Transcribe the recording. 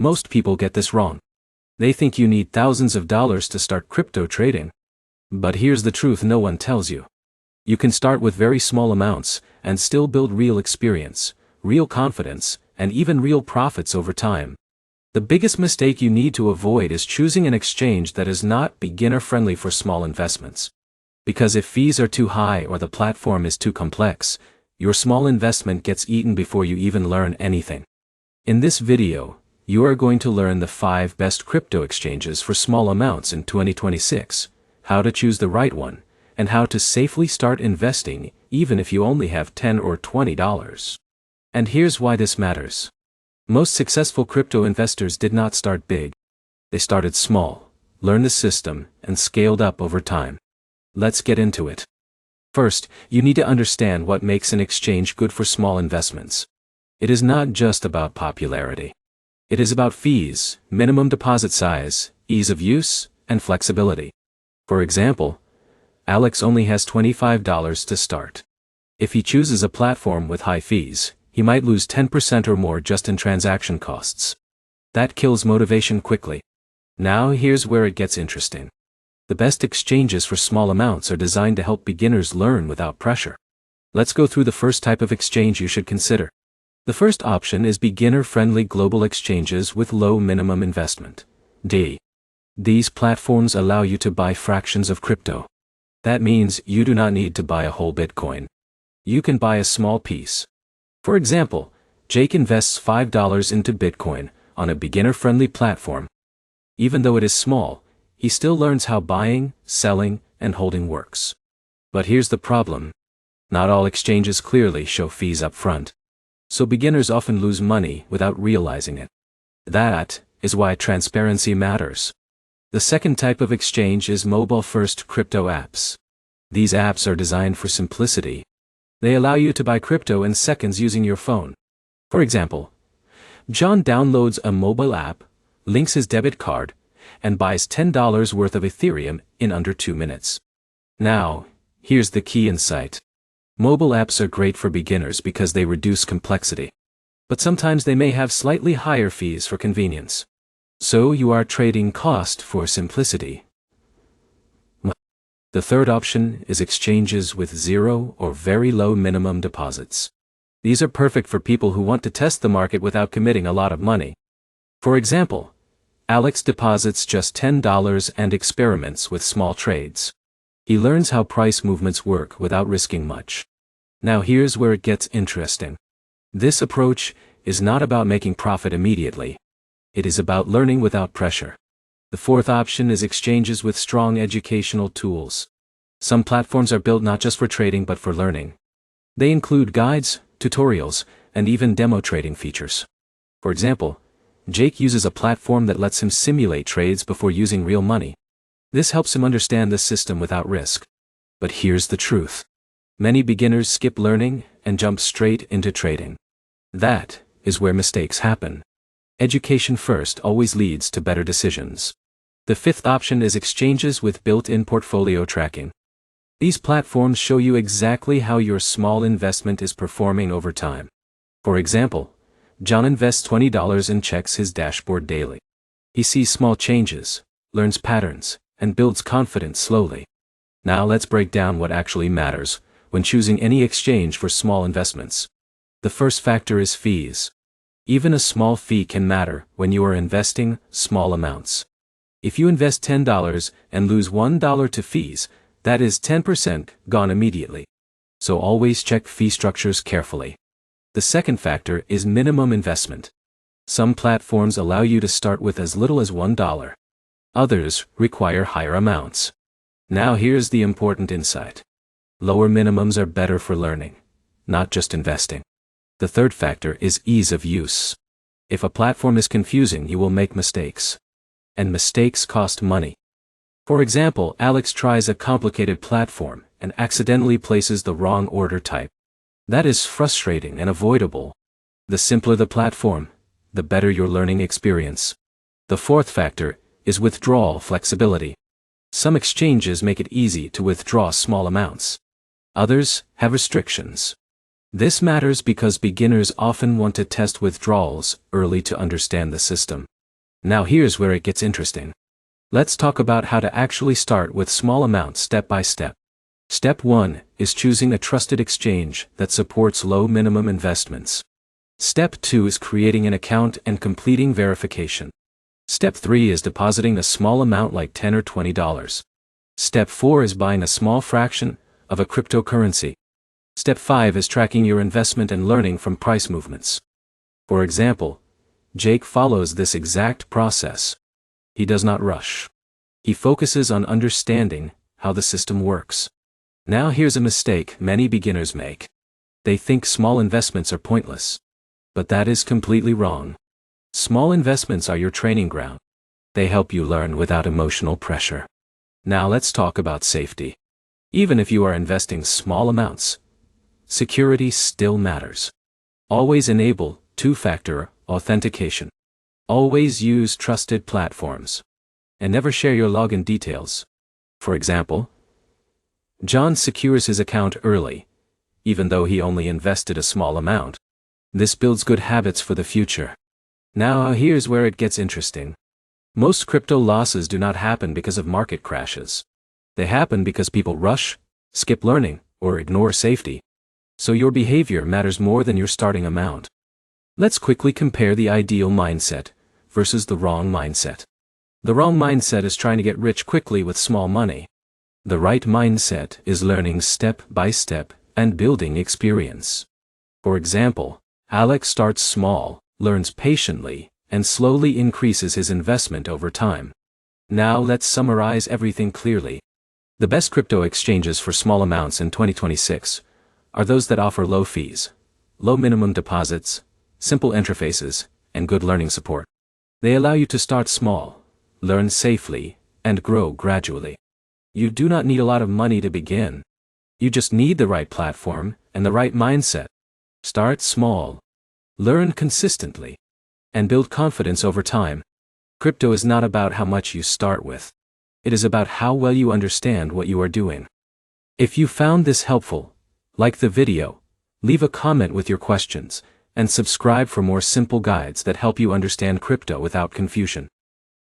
Most people get this wrong. They think you need thousands of dollars to start crypto trading. But here's the truth no one tells you. You can start with very small amounts and still build real experience, real confidence, and even real profits over time. The biggest mistake you need to avoid is choosing an exchange that is not beginner-friendly for small investments. Because if fees are too high or the platform is too complex, your small investment gets eaten before you even learn anything. In this video, you are going to learn the 5 best crypto exchanges for small amounts in 2026, how to choose the right one, and how to safely start investing even if you only have $10 or $20. And here's why this matters. Most successful crypto investors did not start big. They started small, learned the system, and scaled up over time. Let's get into it. First, you need to understand what makes an exchange good for small investments. It is not just about popularity. It is about fees, minimum deposit size, ease of use, and flexibility. For example, Alex only has $25 to start. If he chooses a platform with high fees, he might lose 10% or more just in transaction costs. That kills motivation quickly. Now here's where it gets interesting. The best exchanges for small amounts are designed to help beginners learn without pressure. Let's go through the first type of exchange you should consider. The first option is beginner-friendly global exchanges with low minimum investment. These platforms allow you to buy fractions of crypto. That means you do not need to buy a whole Bitcoin. You can buy a small piece. For example, Jake invests $5 into Bitcoin on a beginner-friendly platform. Even though it is small, he still learns how buying, selling, and holding works. But here's the problem. Not all exchanges clearly show fees up front. So beginners often lose money without realizing it. That is why transparency matters. The second type of exchange is mobile-first crypto apps. These apps are designed for simplicity. They allow you to buy crypto in seconds using your phone. For example, John downloads a mobile app, links his debit card, and buys $10 worth of Ethereum in under 2 minutes. Now, here's the key insight. Mobile apps are great for beginners because they reduce complexity. But sometimes they may have slightly higher fees for convenience. So you are trading cost for simplicity. The third option is exchanges with zero or very low minimum deposits. These are perfect for people who want to test the market without committing a lot of money. For example, Alex deposits just $10 and experiments with small trades. He learns how price movements work without risking much. Now here's where it gets interesting. This approach is not about making profit immediately. It is about learning without pressure. The fourth option is exchanges with strong educational tools. Some platforms are built not just for trading but for learning. They include guides, tutorials, and even demo trading features. For example, Jake uses a platform that lets him simulate trades before using real money. This helps him understand the system without risk. But here's the truth. Many beginners skip learning and jump straight into trading. That is where mistakes happen. Education first always leads to better decisions. The fifth option is exchanges with built-in portfolio tracking. These platforms show you exactly how your small investment is performing over time. For example, John invests $20 and checks his dashboard daily. He sees small changes, learns patterns, and builds confidence slowly. Now let's break down what actually matters when choosing any exchange for small investments. The first factor is fees. Even a small fee can matter when you are investing small amounts. If you invest $10 and lose $1 to fees, that is 10% gone immediately. So always check fee structures carefully. The second factor is minimum investment. Some platforms allow you to start with as little as $1. Others require higher amounts. Now here's the important insight. Lower minimums are better for learning, not just investing. The third factor is ease of use. If a platform is confusing, you will make mistakes. And mistakes cost money. For example, Alex tries a complicated platform and accidentally places the wrong order type. That is frustrating and avoidable. The simpler the platform, the better your learning experience. The fourth factor is withdrawal flexibility. Some exchanges make it easy to withdraw small amounts. Others have restrictions. This matters because beginners often want to test withdrawals early to understand the system. Now here's where it gets interesting. Let's talk about how to actually start with small amounts step by step. Step 1 is choosing a trusted exchange that supports low minimum investments. Step 2 is creating an account and completing verification. Step 3 is depositing a small amount like $10 or $20. Step 4 is buying a small fraction of a cryptocurrency. Step 5 is tracking your investment and learning from price movements. For example, Jake follows this exact process. He does not rush. He focuses on understanding how the system works. Now here's a mistake many beginners make. They think small investments are pointless. But that is completely wrong. Small investments are your training ground. They help you learn without emotional pressure. Now let's talk about safety. Even if you are investing small amounts, security still matters. Always enable two-factor authentication. Always use trusted platforms. And never share your login details. For example, John secures his account early, even though he only invested a small amount. This builds good habits for the future. Now here's where it gets interesting. Most crypto losses do not happen because of market crashes. They happen because people rush, skip learning, or ignore safety. So your behavior matters more than your starting amount. Let's quickly compare the ideal mindset versus the wrong mindset. The wrong mindset is trying to get rich quickly with small money. The right mindset is learning step by step and building experience. For example, Alex starts small, learns patiently, and slowly increases his investment over time. Now let's summarize everything clearly. The best crypto exchanges for small amounts in 2026 are those that offer low fees, low minimum deposits, simple interfaces, and good learning support. They allow you to start small, learn safely, and grow gradually. You do not need a lot of money to begin. You just need the right platform and the right mindset. Start small, learn consistently, and build confidence over time. Crypto is not about how much you start with. It is about how well you understand what you are doing. If you found this helpful, like the video, leave a comment with your questions, and subscribe for more simple guides that help you understand crypto without confusion.